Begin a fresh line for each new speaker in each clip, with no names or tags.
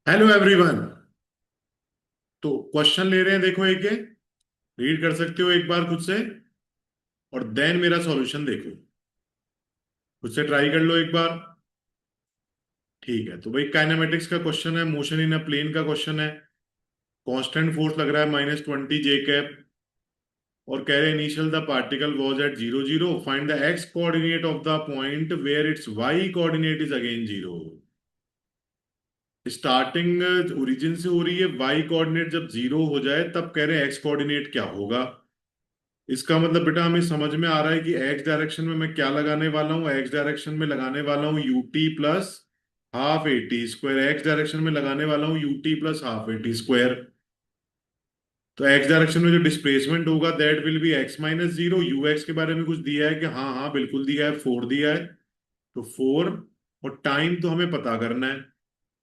Hello everyone. तो question ले रहे हैं, देखो एक एक रीड कर सकते हो एक बार खुद से, और देन मेरा सॉल्यूशन देखो। खुद से ट्राई कर लो एक बार। ठीक है, तो भाई काइनेमेटिक्स का क्वेश्चन है, मोशन इन अ प्लेन का क्वेश्चन है। कांस्टेंट फोर्स लग रहा है -20 जे कैप, और कह रहे हैं initial the particle was at 0 0, find the X coordinate of the point where it's Y coordinate is again 0। Starting origin से हो रही है, वाई कोऑर्डिनेट जब 0 हो जाए तब कह रहे हैं एक्स कोऑर्डिनेट क्या होगा। इसका मतलब बेटा हमें समझ में आ रहा है कि एक्स डायरेक्शन में मैं क्या लगाने वाला हूँ। एक्स डायरेक्शन में लगाने वाला हूँ UT plus half A T square. X direction में लगाने वाला हूँ UT plus half A T square. तो एक्स डायरेक्शन में जो डिस्प्लेसमेंट होगा that will be x minus zero. You x के बारे में कुछ दिया है कि हाँ हाँ बिल्कुल दिया है, 4 दिया है। तो 4, और टाइम तो हमें पता करना है।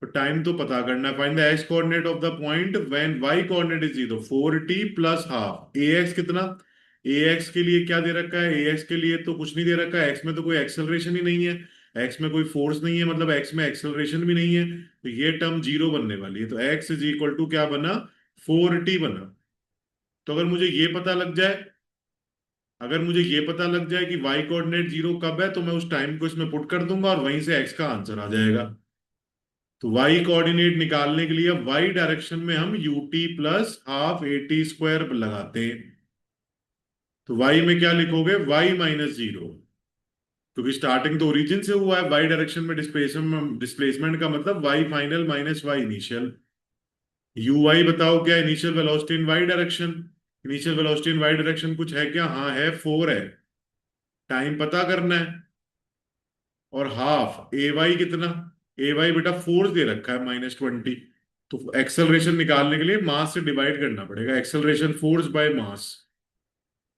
तो टाइम तो पता करना है, find the X coordinate of the point when Y coordinate is 0। 4t plus half A X कितना। ए एक्स के लिए क्या दे रखा है, ए एक्स के लिए तो कुछ नहीं दे रखा है। एक्स में तो कोई एक्सेलरेशन ही नहीं है, एक्स में कोई फोर्स नहीं है, मतलब एक्स में एक्सेलरेशन भी नहीं है। तो ये टर्म 0 बनने वाली है। तो एक्स इज इक्वल टू क्या बना, 4t बना। तो अगर मुझे ये पता लग जाए कि वाई कोऑर्डिनेट 0 कब है, तो मैं उस टाइम को इसमें पुट कर दूंगा और वहीं से एक्स का आंसर आ जाएगा। तो y कोऑर्डिनेट निकालने के लिए y डायरेक्शन में हम ut plus half A T square लगाते हैं। तो y में क्या लिखोगे, y माइनस जीरो, क्योंकि स्टार्टिंग तो ओरिजिन से हुआ है। y डायरेक्शन में डिस्प्लेसमेंट डिस्प्लेसमेंट का मतलब y final minus y initial. ui बताओ क्या, इनिशियल वेलोसिटी इन y डायरेक्शन। इनिशियल वेलोसिटी इन y डायरेक्शन कुछ है क्या, हाँ है, 4 है। टाइम पता करना है। और हाफ ए वाई कितना, ए वाई बेटा फोर्स दे रखा है -20। तो एक्सेलरेशन निकालने के लिए मास से डिवाइड करना पड़ेगा, एक्सेलरेशन फोर्स बाय मास।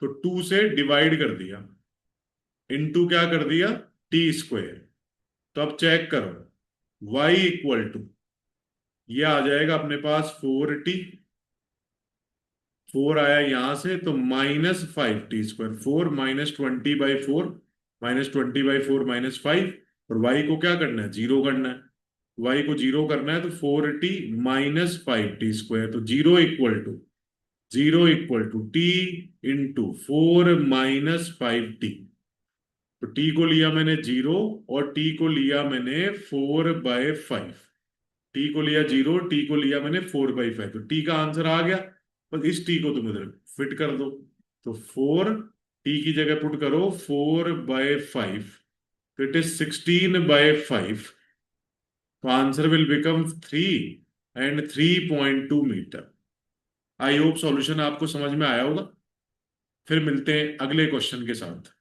तो 2 से डिवाइड कर दिया, इनटू क्या कर दिया, टी स्क्वायर। तो अब चेक करो, y इक्वल टू ये आ जाएगा अपने पास 4t। 4 आया यहां से तो -5t स्क्वायर। 4 -20/4, -20/4 -5। और y को क्या करना है, 0 करना है। y को 0 करना है तो 4t -5t स्क्वायर। तो zero equal to t into 4 - 5t। तो t को लिया मैंने 0, और t को लिया मैंने 4/5। टी को लिया 0, टी को लिया मैंने 4/5। तो टी का आंसर आ गया। बस इस टी को तुम इधर फिट कर दो। तो 4, टी की जगह पुट करो 4/5, तो इट इज 16/5। तो answer will become 3 and 3.2 metre. I hope solution आपको समझ में आया होगा। फिर मिलते हैं अगले क्वेश्चन के साथ।